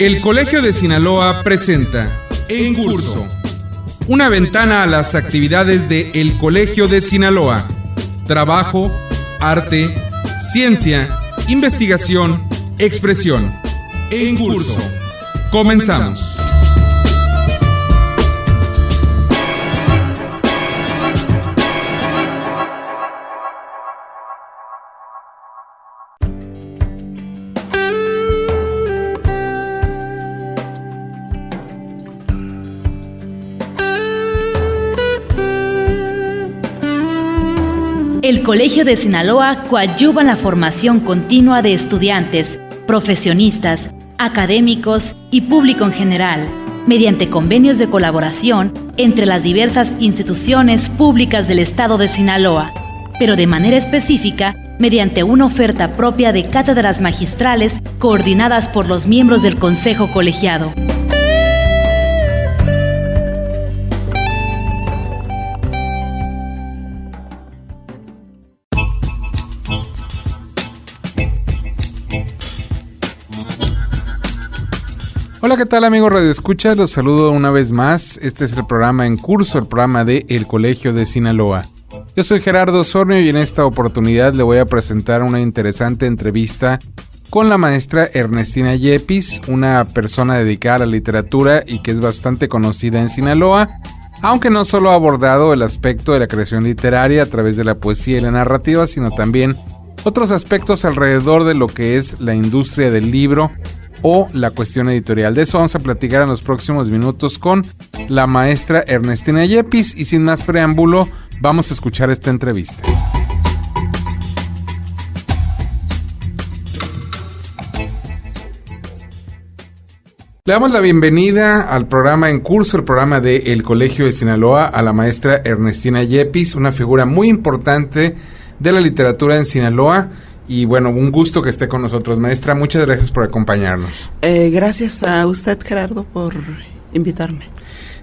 El Colegio de Sinaloa presenta En Curso, una ventana a las actividades de El Colegio de Sinaloa. Trabajo, arte, ciencia, investigación, expresión. En Curso. Comenzamos. El Colegio de Sinaloa coadyuva en la formación continua de estudiantes, profesionistas, académicos y público en general, mediante convenios de colaboración entre las diversas instituciones públicas del estado de Sinaloa, pero de manera específica mediante una oferta propia de cátedras magistrales coordinadas por los miembros del Consejo Colegiado. Hola, ¿qué tal amigos Radio Escucha? Los saludo una vez más. Este es el programa En Curso, el programa de El Colegio de Sinaloa. Yo soy Gerardo Osornio y en esta oportunidad le voy a presentar una interesante entrevista con la maestra Ernestina Yepes, una persona dedicada a la literatura y que es bastante conocida en Sinaloa, aunque no solo ha abordado el aspecto de la creación literaria a través de la poesía y la narrativa, sino también otros aspectos alrededor de lo que es la industria del libro o la cuestión editorial. De eso vamos a platicar en los próximos minutos con la maestra Ernestina Yepes y sin más preámbulo, vamos a escuchar esta entrevista. Le damos la bienvenida al programa En Curso, el programa de El Colegio de Sinaloa, a la maestra Ernestina Yepes, una figura muy importante de la literatura en Sinaloa. Y bueno, un gusto que esté con nosotros, maestra. Muchas gracias por acompañarnos. Gracias a usted, Gerardo, por invitarme.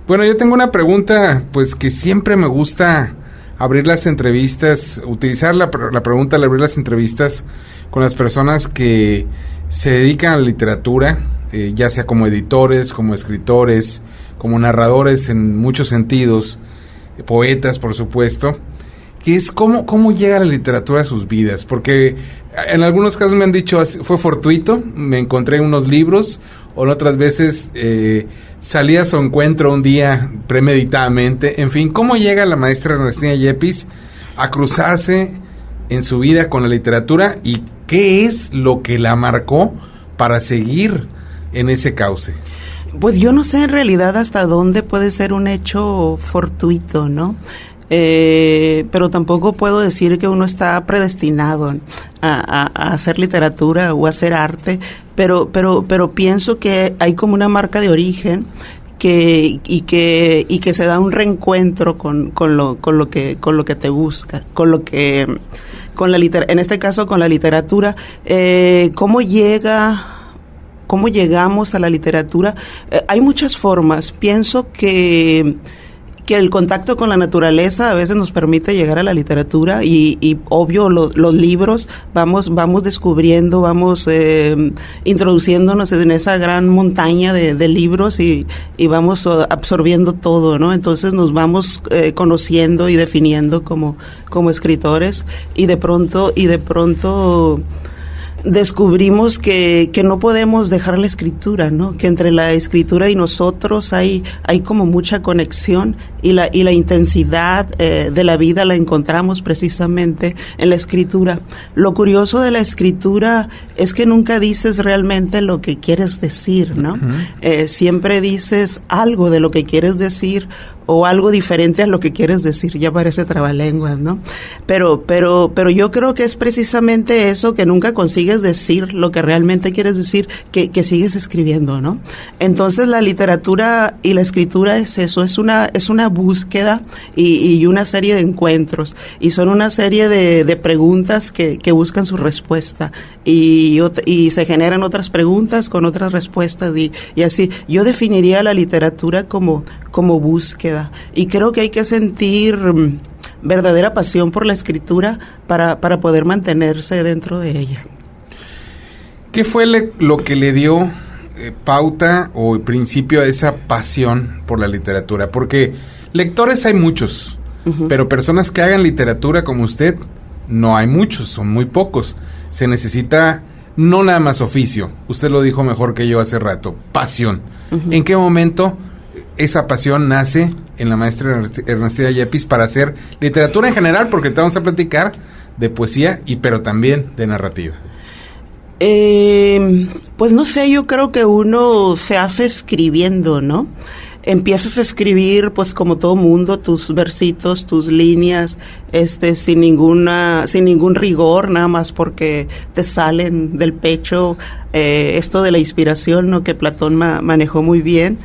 Bueno, yo tengo una pregunta, pues que siempre me gusta abrir las entrevistas, utilizar la pregunta al abrir las entrevistas con las personas que se dedican a la literatura, ya sea como editores, como escritores, como narradores en muchos sentidos, poetas, por supuesto, que es cómo llega la literatura a sus vidas, porque en algunos casos me han dicho fue fortuito, me encontré unos libros, o en otras veces salí a su encuentro un día premeditadamente. En fin, ¿cómo llega la maestra Ernestina Yepes a cruzarse en su vida con la literatura y qué es lo que la marcó para seguir en ese cauce? Pues yo no sé en realidad hasta dónde puede ser un hecho fortuito, ¿no? Pero tampoco puedo decir que uno está predestinado a hacer literatura o a hacer arte, pero pienso que hay como una marca de origen que se da un reencuentro con lo que te busca, en este caso con la literatura. ¿Cómo llegamos a la literatura? Hay muchas formas. Pienso que el contacto con la naturaleza a veces nos permite llegar a la literatura y obvio los libros, vamos descubriendo, vamos introduciéndonos en esa gran montaña de libros y vamos absorbiendo todo, ¿no? Entonces nos vamos conociendo y definiendo como escritores y de pronto descubrimos que no podemos dejar la escritura, ¿no? Que entre la escritura y nosotros hay como mucha conexión y la intensidad de la vida la encontramos precisamente en la escritura. Lo curioso de la escritura es que nunca dices realmente lo que quieres decir, ¿no? Uh-huh. Siempre dices algo de lo que quieres decir o algo diferente a lo que quieres decir. Ya parece trabalenguas, ¿no? Pero yo creo que es precisamente eso, que nunca consigues decir lo que realmente quieres decir, que sigues escribiendo, ¿no? Entonces la literatura y la escritura es eso, es una búsqueda y una serie de encuentros, y son una serie de preguntas que buscan su respuesta, y se generan otras preguntas con otras respuestas, y así. Yo definiría la literatura como búsqueda, y creo que hay que sentir verdadera pasión por la escritura para poder mantenerse dentro de ella. ¿Qué fue lo que le dio pauta o principio a esa pasión por la literatura? Porque lectores hay muchos, pero personas que hagan literatura como usted, no hay muchos, son muy pocos. Se necesita no nada más oficio, usted lo dijo mejor que yo hace rato, pasión. ¿En qué momento esa pasión nace en la maestra Ernestina Yepes para hacer literatura en general? Porque te vamos a platicar de poesía, pero también de narrativa. Pues no sé, yo creo que uno se hace escribiendo, ¿no? Empiezas a escribir, pues como todo mundo, tus versitos, tus líneas, sin ningún rigor, nada más porque te salen del pecho, esto de la inspiración, ¿no? Que Platón manejó muy bien.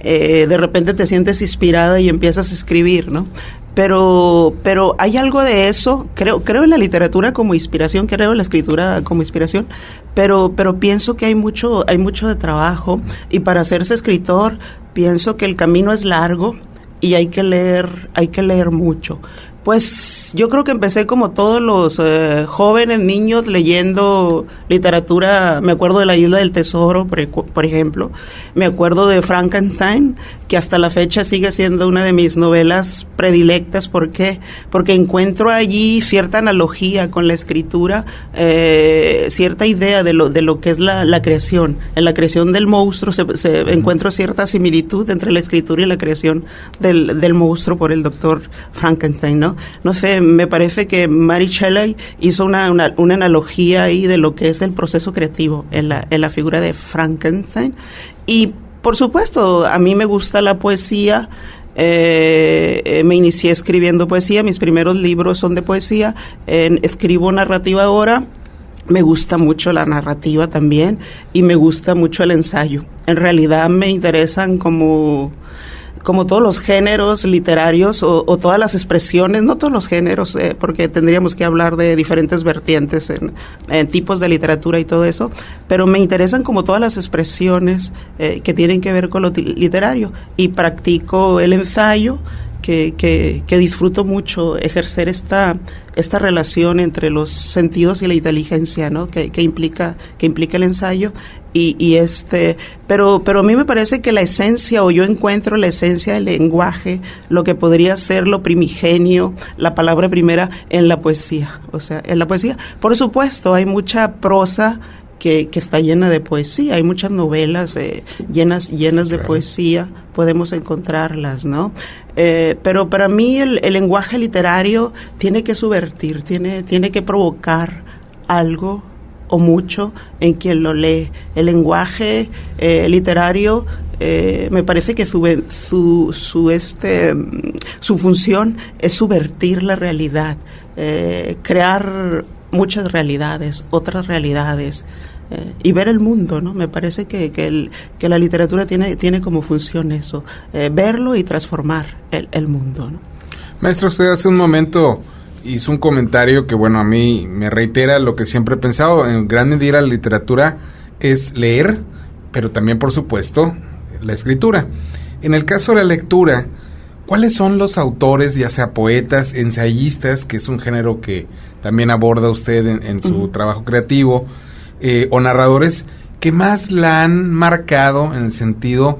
De repente te sientes inspirada y empiezas a escribir, ¿no? Pero hay algo de eso, creo en la literatura como inspiración, creo en la escritura como inspiración, pero pienso que hay mucho de trabajo, y para hacerse escritor pienso que el camino es largo y hay que leer mucho. Pues yo creo que empecé como todos los jóvenes niños leyendo literatura. Me acuerdo de La Isla del Tesoro, por ejemplo. Me acuerdo de Frankenstein, que hasta la fecha sigue siendo una de mis novelas predilectas. ¿Por qué? Porque encuentro allí cierta analogía con la escritura, cierta idea de lo que es la creación. En la creación del monstruo se encuentro cierta similitud entre la escritura y la creación del monstruo por el doctor Frankenstein, ¿no? No sé, me parece que Mary Shelley hizo una analogía ahí de lo que es el proceso creativo en la figura de Frankenstein. Y, por supuesto, a mí me gusta la poesía. Me inicié escribiendo poesía, mis primeros libros son de poesía. Escribo narrativa ahora. Me gusta mucho la narrativa también, y me gusta mucho el ensayo. En realidad me interesan como todos los géneros literarios o todas las expresiones, no todos los géneros, porque tendríamos que hablar de diferentes vertientes en tipos de literatura y todo eso, pero me interesan como todas las expresiones que tienen que ver con lo literario, y practico el ensayo, que disfruto mucho ejercer esta relación entre los sentidos y la inteligencia, ¿no? que implica el ensayo, pero a mí me parece que la esencia, o yo encuentro la esencia del lenguaje, lo que podría ser lo primigenio, la palabra primera, en la poesía. O sea, en la poesía, por supuesto, hay mucha prosa que está llena de poesía, hay muchas novelas llenas de poesía, podemos encontrarlas, ¿no? Pero para mí el lenguaje literario tiene que subvertir, tiene que provocar algo o mucho en quien lo lee. El lenguaje literario me parece que su función es subvertir la realidad, crear muchas realidades, otras realidades, y ver el mundo, ¿no? Me parece que la literatura tiene como función eso, verlo y transformar el mundo, ¿no? Maestro, usted hace un momento hizo un comentario que, bueno, a mí me reitera lo que siempre he pensado. En gran medida la literatura es leer, pero también, por supuesto, la escritura. En el caso de la lectura, ¿cuáles son los autores, ya sea poetas, ensayistas, que es un género que también aborda usted en su trabajo creativo, o narradores, que más la han marcado en el sentido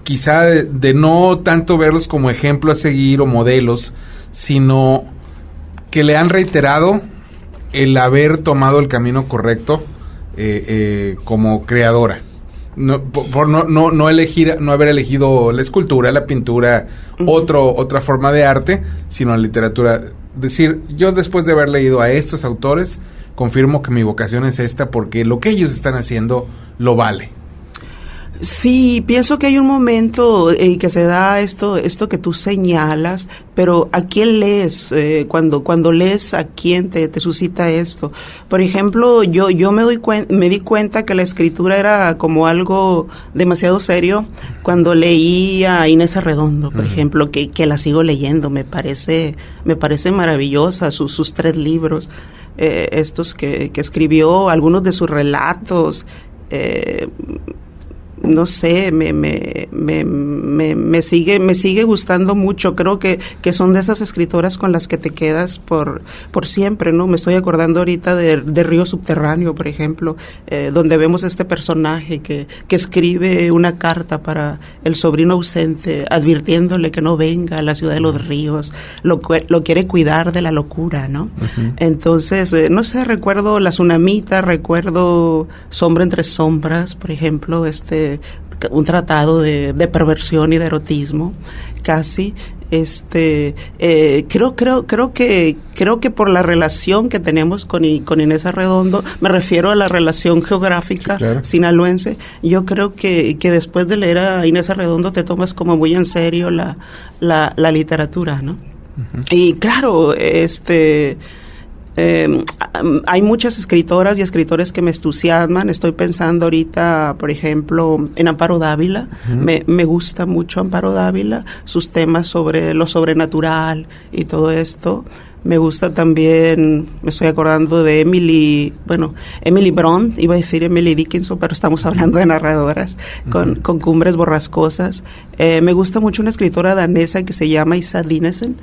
quizá de no tanto verlos como ejemplo a seguir o modelos, sino que le han reiterado el haber tomado el camino correcto como creadora? Por no haber elegido la escultura, la pintura, otra forma de arte, sino la literatura. Decir, yo después de haber leído a estos autores, confirmo que mi vocación es esta, porque lo que ellos están haciendo lo vale. Sí, pienso que hay un momento en que se da esto que tú señalas, pero ¿a quién lees? Cuando lees, ¿a quién te suscita esto? Por ejemplo, yo me di cuenta que la escritura era como algo demasiado serio cuando leí a Inés Arredondo, por ejemplo, que la sigo leyendo, me parece maravillosa, sus 3 libros, estos que escribió, algunos de sus relatos, no sé, me sigue gustando mucho. Creo que son de esas escritoras con las que te quedas por siempre, ¿no? Me estoy acordando ahorita de Río Subterráneo, por ejemplo, donde vemos este personaje que escribe una carta para el sobrino ausente, advirtiéndole que no venga a la ciudad de los ríos, lo quiere cuidar de la locura, ¿no? Uh-huh. Entonces, no sé, recuerdo La Tsunamita, recuerdo Sombra entre sombras, por ejemplo, un tratado de perversión y de erotismo, casi. Creo que por la relación que tenemos con Inés Arredondo, me refiero a la relación geográfica, sí, claro, sinaloense. Yo creo que después de leer a Inés Arredondo te tomas como muy en serio la literatura, ¿no? Uh-huh. Y claro, hay muchas escritoras y escritores que me entusiasman. Estoy pensando ahorita, por ejemplo, en Amparo Dávila. Uh-huh. Me gusta mucho Amparo Dávila, sus temas sobre lo sobrenatural y todo esto. Me gusta también, me estoy acordando de Emily Bront, iba a decir Emily Dickinson, pero estamos hablando de narradoras, uh-huh, con Cumbres Borrascosas. Me gusta mucho una escritora danesa que se llama Isa Dinesen,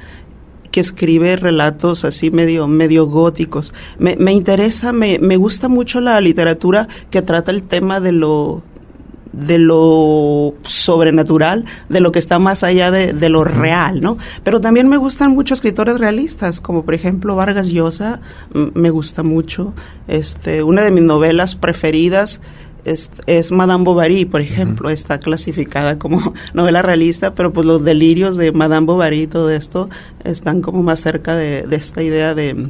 que escribe relatos así medio góticos. Me interesa, me gusta mucho la literatura que trata el tema de lo sobrenatural, de lo que está más allá de lo real, ¿no? Pero también me gustan mucho escritores realistas, como por ejemplo Vargas Llosa, me gusta mucho. Una de mis novelas preferidas es Madame Bovary, por ejemplo. Uh-huh. Está clasificada como novela realista, pero pues los delirios de Madame Bovary y todo esto están como más cerca de esta idea de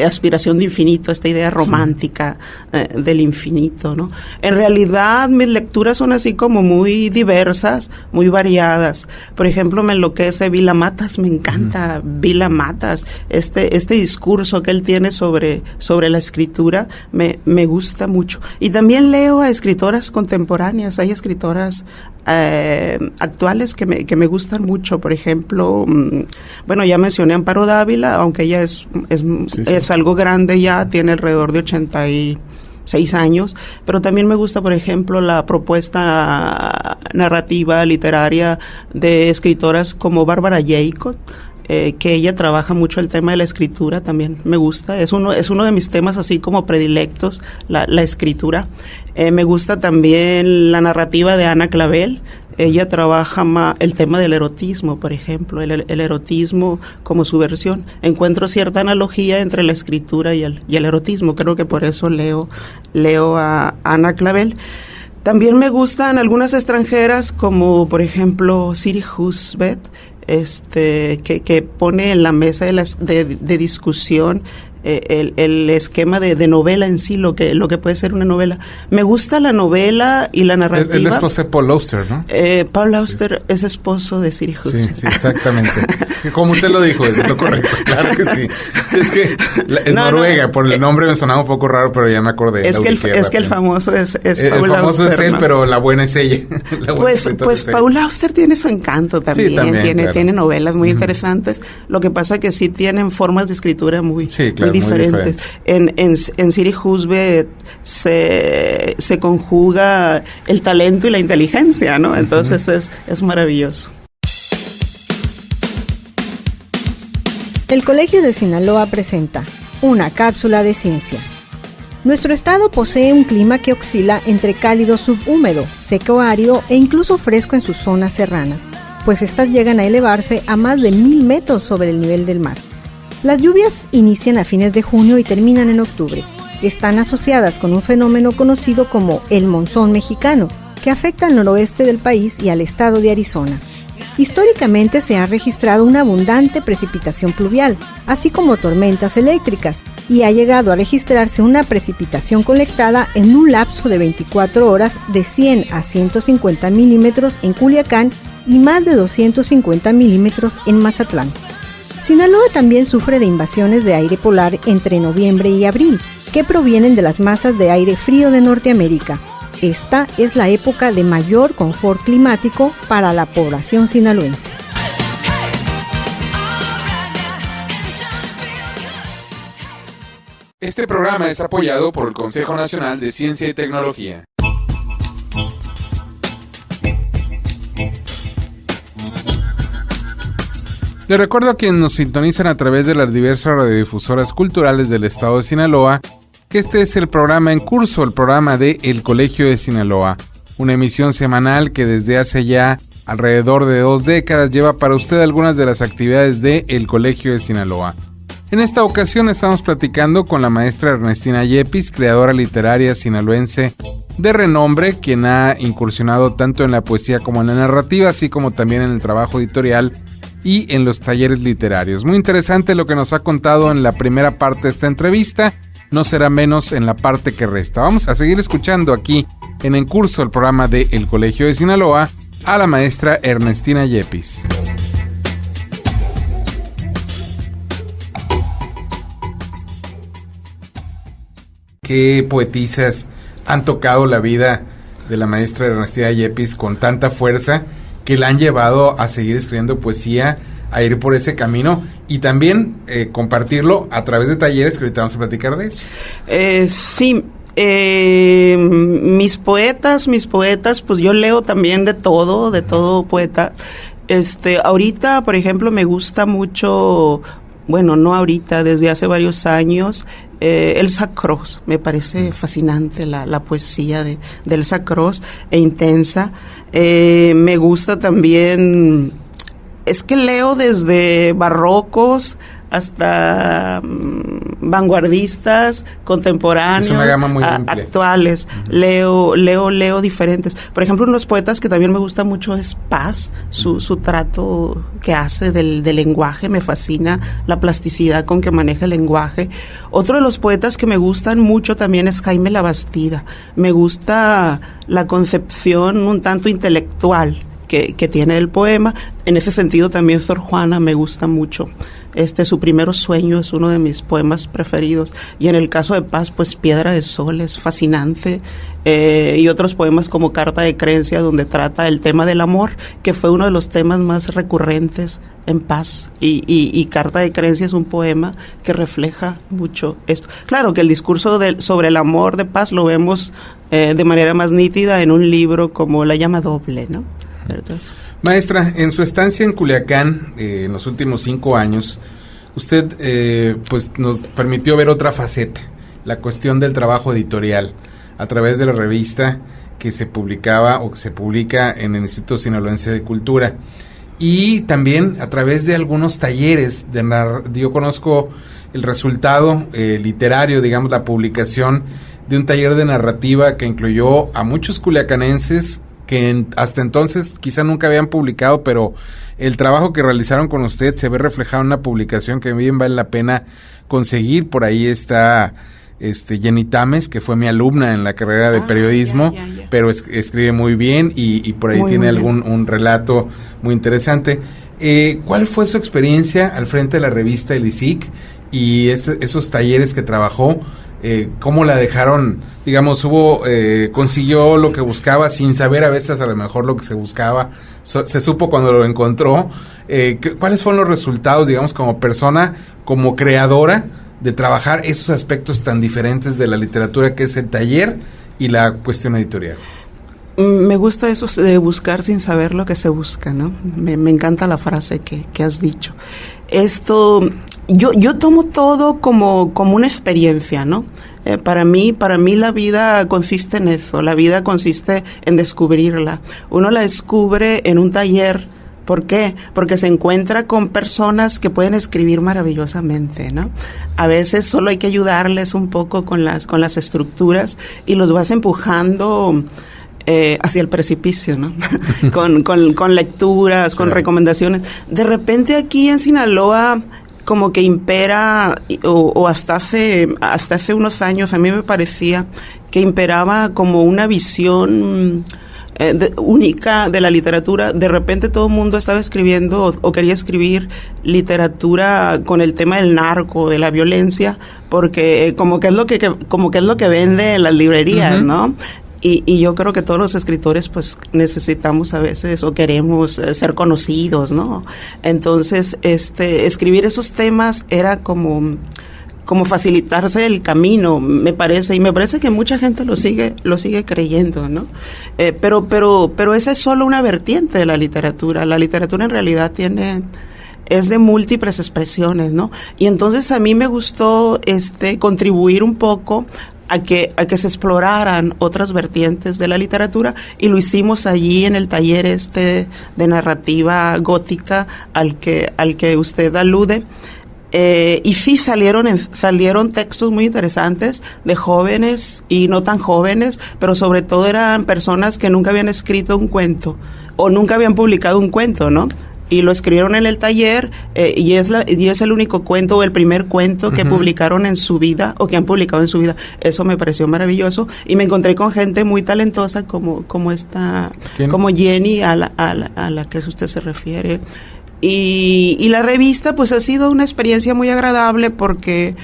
aspiración de infinito, esta idea romántica, sí, del infinito, ¿no? En realidad mis lecturas son así como muy diversas, muy variadas. Por ejemplo, me enloquece Vila Matas, me encanta Vila Matas, este discurso que él tiene sobre la escritura me gusta mucho. Y también leo a escritoras contemporáneas, hay escritoras actuales que me gustan mucho. Por ejemplo, ya mencioné a Amparo Dávila, aunque ella es algo grande ya, tiene alrededor de 86 años, pero también me gusta, por ejemplo, la propuesta narrativa, literaria de escritoras como Bárbara Jacob, que ella trabaja mucho el tema de la escritura, también me gusta, es uno de mis temas así como predilectos, la escritura. Me gusta también la narrativa de Ana Clavel. Ella trabaja el tema del erotismo, por ejemplo, el erotismo como su versión. Encuentro cierta analogía entre la escritura y el erotismo, creo que por eso leo a Ana Clavel. También me gustan algunas extranjeras, como por ejemplo Siri Husbeth, que pone en la mesa de discusión el esquema de novela en sí, lo que puede ser una novela. Me gusta la novela y la narrativa. El esposo de Paul Auster, ¿no? Paul Auster, sí, es esposo de Siri Husbeth. Sí, exactamente. Como usted lo dijo, es lo correcto, claro que sí. Es que es Noruega, por el nombre me sonaba un poco raro, pero ya me acordé. Es que el famoso es Paul Auster. El famoso es él, ¿no? Pero la buena es ella. Pues Paul Auster tiene su encanto también. Sí, también tiene novelas muy interesantes. Lo que pasa es que sí tienen formas de escritura muy diferentes. En Siri Husbeth se conjuga el talento y la inteligencia, ¿no? Entonces es maravilloso. El Colegio de Sinaloa presenta una cápsula de ciencia. Nuestro estado posee un clima que oscila entre cálido subhúmedo, seco árido e incluso fresco en sus zonas serranas, pues estas llegan a elevarse a más de 1000 metros sobre el nivel del mar. Las lluvias inician a fines de junio y terminan en octubre. Están asociadas con un fenómeno conocido como el monzón mexicano, que afecta al noroeste del país y al estado de Arizona. Históricamente se ha registrado una abundante precipitación pluvial, así como tormentas eléctricas, y ha llegado a registrarse una precipitación colectada en un lapso de 24 horas de 100 a 150 milímetros en Culiacán y más de 250 milímetros en Mazatlán. Sinaloa también sufre de invasiones de aire polar entre noviembre y abril, que provienen de las masas de aire frío de Norteamérica. Esta es la época de mayor confort climático para la población sinaloense. Este programa es apoyado por el Consejo Nacional de Ciencia y Tecnología. Les recuerdo a quienes nos sintonizan a través de las diversas radiodifusoras culturales del estado de Sinaloa que este es el programa en curso, el programa de El Colegio de Sinaloa, una emisión semanal que desde hace ya alrededor de 2 décadas lleva para usted algunas de las actividades de El Colegio de Sinaloa. En esta ocasión estamos platicando con la maestra Ernestina Yepes, creadora literaria sinaloense de renombre, quien ha incursionado tanto en la poesía como en la narrativa, así como también en el trabajo editorial y en los talleres literarios. Muy interesante lo que nos ha contado en la primera parte de esta entrevista, no será menos en la parte que resta. Vamos a seguir escuchando aquí en curso el programa de El Colegio de Sinaloa a la maestra Ernestina Yepes. ¿Qué poetisas han tocado la vida de la maestra Ernestina Yepes con tanta fuerza que la han llevado a seguir escribiendo poesía, a ir por ese camino y también compartirlo a través de talleres, que ahorita vamos a platicar de eso? Sí, mis poetas, pues yo leo también de todo poeta. Ahorita, por ejemplo, me gusta mucho, bueno, no ahorita, desde hace varios años, Elsa Cross. Me parece fascinante la poesía de Elsa Cross, e intensa. Me gusta también, es que leo desde barrocos hasta vanguardistas, contemporáneos, es una gama muy amplia, actuales. Uh-huh. Leo diferentes. Por ejemplo, unos poetas que también me gusta mucho es Paz, su trato que hace del lenguaje, me fascina la plasticidad con que maneja el lenguaje. Otro de los poetas que me gustan mucho también es Jaime Labastida. Me gusta la concepción un tanto intelectual que tiene el poema. En ese sentido también Sor Juana me gusta mucho. Su Primero Sueño es uno de mis poemas preferidos. Y en el caso de Paz, pues Piedra de Sol es fascinante. Y otros poemas como Carta de Creencia, donde trata el tema del amor, que fue uno de los temas más recurrentes en Paz. Y Carta de Creencia es un poema que refleja mucho esto. Claro que el discurso sobre el amor de Paz lo vemos de manera más nítida en un libro como La Llama Doble, ¿no? Entonces, maestra, en su estancia en Culiacán, en los últimos 5 años, usted pues nos permitió ver otra faceta, la cuestión del trabajo editorial, a través de la revista que se publicaba o que se publica en el Instituto Sinaloense de Cultura, y también a través de algunos talleres. Yo conozco el resultado literario, digamos, la publicación de un taller de narrativa que incluyó a muchos culiacanenses que hasta entonces quizá nunca habían publicado, pero el trabajo que realizaron con usted se ve reflejado en una publicación que bien vale la pena conseguir. Por ahí está Jenny Tames, que fue mi alumna en la carrera de periodismo, ya. Pero escribe muy bien y por ahí tiene un relato muy interesante. ¿Cuál fue su experiencia al frente de la revista El ISIC y esos talleres que trabajó? ¿Cómo la dejaron? Digamos, consiguió lo que buscaba sin saber a veces a lo mejor lo que se buscaba, se supo cuando lo encontró. ¿Cuáles fueron los resultados, digamos, como persona, como creadora, de trabajar esos aspectos tan diferentes de la literatura que es el taller y la cuestión editorial? Me gusta eso de buscar sin saber lo que se busca, ¿no? Me encanta la frase que has dicho. Yo tomo todo como una experiencia, ¿no? Para mí la vida consiste en eso, la vida consiste en descubrirla. Uno la descubre en un taller. ¿Por qué? Porque se encuentra con personas que pueden escribir maravillosamente, ¿no? A veces solo hay que ayudarles un poco con las estructuras y los vas empujando hacia el precipicio, ¿no? con lecturas, con recomendaciones. De repente aquí en Sinaloa como que impera, o hasta hace unos años a mí me parecía que imperaba como una visión única de la literatura. De repente todo el mundo estaba escribiendo o quería escribir literatura con el tema del narco, de la violencia, porque como que es lo que vende en las librerías, uh-huh. ¿no? Y yo creo que todos los escritores pues necesitamos a veces o queremos ser conocidos, ¿no? Entonces escribir esos temas era como como facilitarse el camino, me parece, y me parece que mucha gente lo sigue creyendo, ¿no? Pero esa es solo una vertiente de la literatura. La literatura en realidad es de múltiples expresiones, ¿no? Y entonces a mí me gustó contribuir un poco a que se exploraran otras vertientes de la literatura, y lo hicimos allí en el taller de narrativa gótica al que usted alude. Y sí salieron textos muy interesantes de jóvenes y no tan jóvenes, pero sobre todo eran personas que nunca habían escrito un cuento o nunca habían publicado un cuento, ¿no? Y lo escribieron en el taller, y es el único cuento o el primer cuento que publicaron en su vida o que han publicado en su vida. Eso me pareció maravilloso, y me encontré con gente muy talentosa como Jenny, a la que usted se refiere. Y la revista pues ha sido una experiencia muy agradable porque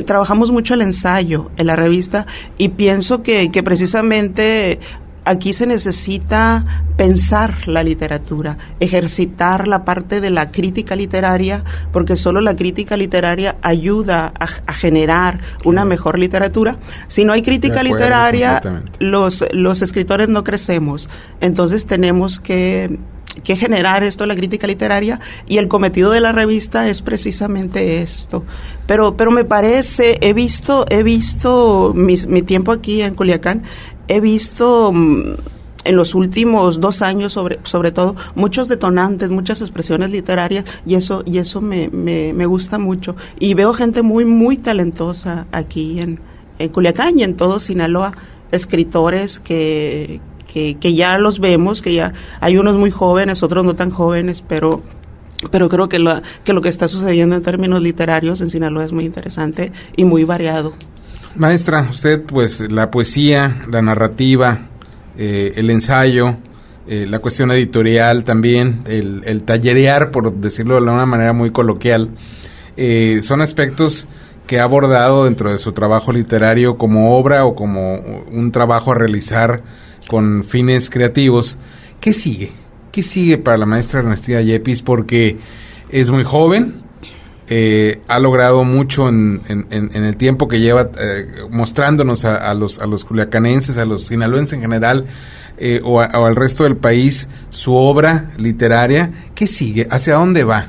trabajamos mucho el ensayo en la revista, y pienso que precisamente aquí se necesita pensar la literatura, ejercitar la parte de la crítica literaria, porque solo la crítica literaria ayuda a generar una mejor literatura. Si no hay crítica literaria, los escritores no crecemos. Entonces tenemos que generar esto, la crítica literaria, y el cometido de la revista es precisamente esto. Pero me parece, he visto mi tiempo aquí en Culiacán, he visto en los últimos 2 años sobre todo muchos detonantes, muchas expresiones literarias, y eso me gusta mucho, y veo gente muy muy talentosa aquí en Culiacán y en todo Sinaloa, escritores que ya los vemos, que ya hay unos muy jóvenes, otros no tan jóvenes, pero creo que lo que está sucediendo en términos literarios en Sinaloa es muy interesante y muy variado. Maestra, usted pues la poesía, la narrativa, el ensayo, la cuestión editorial también, el tallerear, por decirlo de una manera muy coloquial, son aspectos que ha abordado dentro de su trabajo literario como obra o como un trabajo a realizar con fines creativos. ¿Qué sigue? ¿Qué sigue para la maestra Ernestina Yepes? Porque es muy joven, ha logrado mucho en el tiempo que lleva mostrándonos a los culiacanenses, a los sinaloenses en general, o al resto del país, su obra literaria. ¿Qué sigue? ¿Hacia dónde va?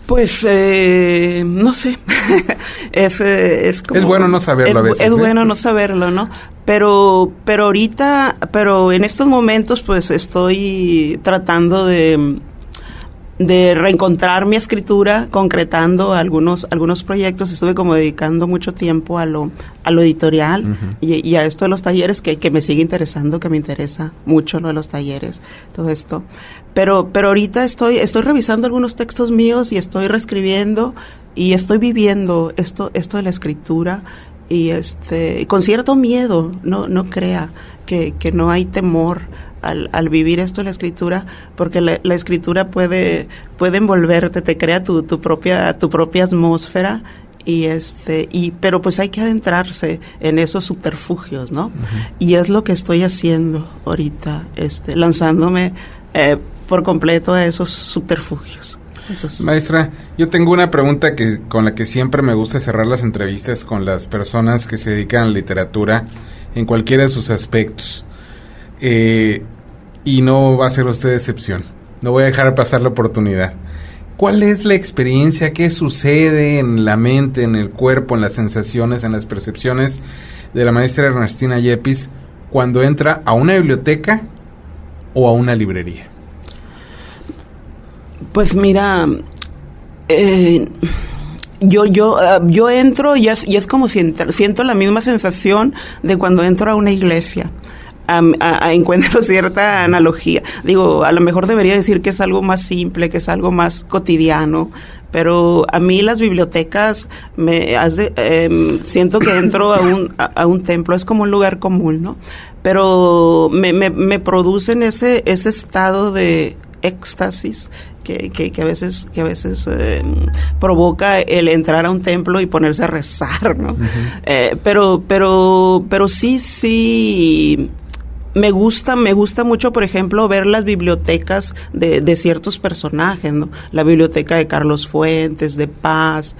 Pues, no sé. Es bueno no saberlo a veces. Es bueno no saberlo, ¿no? Pero en estos momentos, pues, estoy tratando de reencontrar mi escritura, concretando algunos proyectos. Estuve como dedicando mucho tiempo a lo editorial, y a esto de los talleres, que me sigue interesando, que me interesa mucho lo de los talleres, todo esto. Pero ahorita estoy revisando algunos textos míos y estoy reescribiendo y estoy viviendo esto de la escritura, y con cierto miedo, no crea que no hay temor al vivir esto de la escritura, porque la escritura puede envolverte, te crea tu propia atmósfera, pero pues hay que adentrarse en esos subterfugios, ¿no? Y es lo que estoy haciendo ahorita, lanzándome por completo a esos subterfugios. Entonces, maestra, yo tengo una pregunta con la que siempre me gusta cerrar las entrevistas con las personas que se dedican a la literatura en cualquiera de sus aspectos. Y no va a ser usted excepción. No voy a dejar pasar la oportunidad. ¿Cuál es la experiencia? ¿Qué sucede en la mente, en el cuerpo, en las sensaciones, en las percepciones de la maestra Ernestina Yepes cuando entra a una biblioteca o a una librería? Pues mira, yo entro y es como siento la misma sensación de cuando entro a una iglesia. Encuentro cierta analogía. Digo, a lo mejor debería decir que es algo más simple, que es algo más cotidiano, pero a mí las bibliotecas siento que entro a un templo, es como un lugar común, ¿no? Pero me producen ese estado de éxtasis que a veces provoca el entrar a un templo y ponerse a rezar, ¿no? Pero sí me gusta mucho, por ejemplo, ver las bibliotecas de ciertos personajes, ¿no? La biblioteca de Carlos Fuentes, de Paz,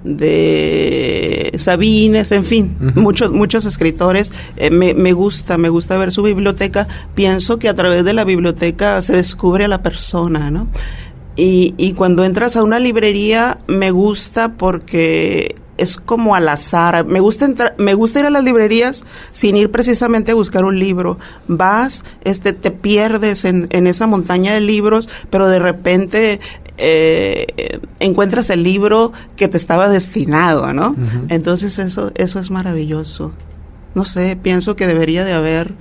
de Sabines, en fin, muchos escritores. Me gusta ver su biblioteca. Pienso que a través de la biblioteca se descubre a la persona, ¿no? Y cuando entras a una librería, me gusta porque es como al azar. Me gusta ir a las librerías sin ir precisamente a buscar un libro. Vas, te pierdes en esa montaña de libros, pero de repente encuentras el libro que te estaba destinado, ¿no? Uh-huh. Entonces eso es maravilloso. No sé, pienso que debería de haber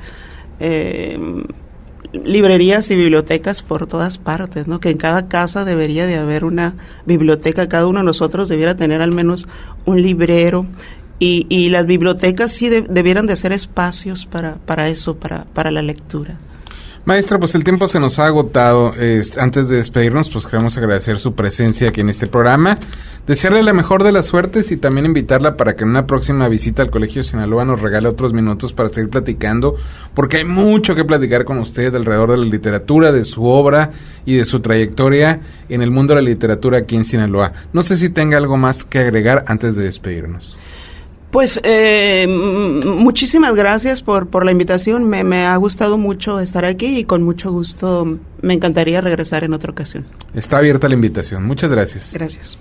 librerías y bibliotecas por todas partes, ¿no? Que en cada casa debería de haber una biblioteca, cada uno de nosotros debiera tener al menos un librero, y las bibliotecas sí debieran de ser espacios para eso, para la lectura. Maestra, pues el tiempo se nos ha agotado. Antes de despedirnos, pues queremos agradecer su presencia aquí en este programa, desearle la mejor de las suertes y también invitarla para que en una próxima visita al Colegio de Sinaloa nos regale otros minutos para seguir platicando, porque hay mucho que platicar con usted alrededor de la literatura, de su obra y de su trayectoria en el mundo de la literatura aquí en Sinaloa. No sé si tenga algo más que agregar antes de despedirnos. Pues muchísimas gracias por la invitación. Me ha gustado mucho estar aquí y con mucho gusto me encantaría regresar en otra ocasión. Está abierta la invitación. Muchas gracias. Gracias.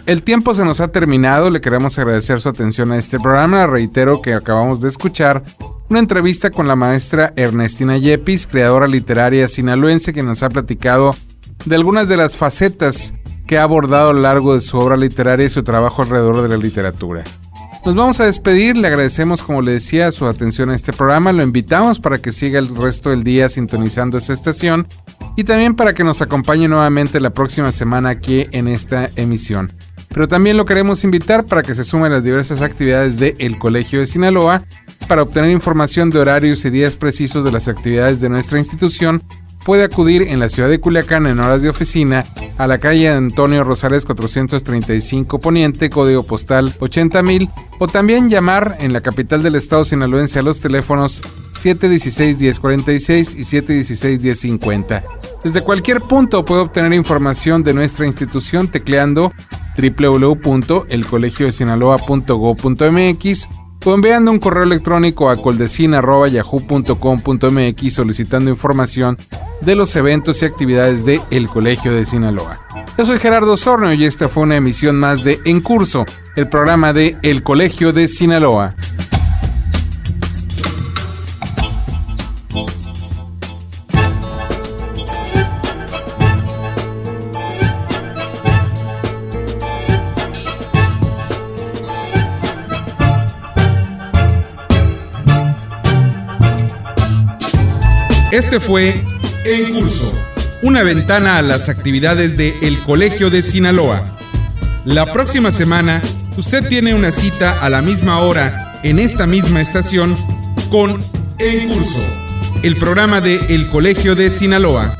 El tiempo se nos ha terminado. Le queremos agradecer su atención a este programa. Reitero que acabamos de escuchar una entrevista con la maestra Ernestina Yepis, creadora literaria sinaloense, que nos ha platicado de algunas de las facetas que ha abordado a lo largo de su obra literaria y su trabajo alrededor de la literatura. Nos vamos a despedir, le agradecemos, como le decía, su atención a este programa, lo invitamos para que siga el resto del día sintonizando esta estación y también para que nos acompañe nuevamente la próxima semana aquí en esta emisión. Pero también lo queremos invitar para que se sume a las diversas actividades del Colegio de Sinaloa. Para obtener información de horarios y días precisos de las actividades de nuestra institución, puede acudir en la ciudad de Culiacán en horas de oficina a la calle Antonio Rosales 435 Poniente, código postal 80,000, o también llamar en la capital del estado sinaloense a los teléfonos 716-1046 y 716-1050. Desde cualquier punto puede obtener información de nuestra institución tecleando www.elcolegiodesinaloa.gov.mx o enviando un correo electrónico a coldecina@yahoo.com.mx solicitando información de los eventos y actividades de El Colegio de Sinaloa. Yo soy Gerardo Osornio y esta fue una emisión más de En Curso, el programa de El Colegio de Sinaloa. Este fue En Curso, una ventana a las actividades de El Colegio de Sinaloa. La próxima semana, usted tiene una cita a la misma hora, en esta misma estación, con En Curso, el programa de El Colegio de Sinaloa.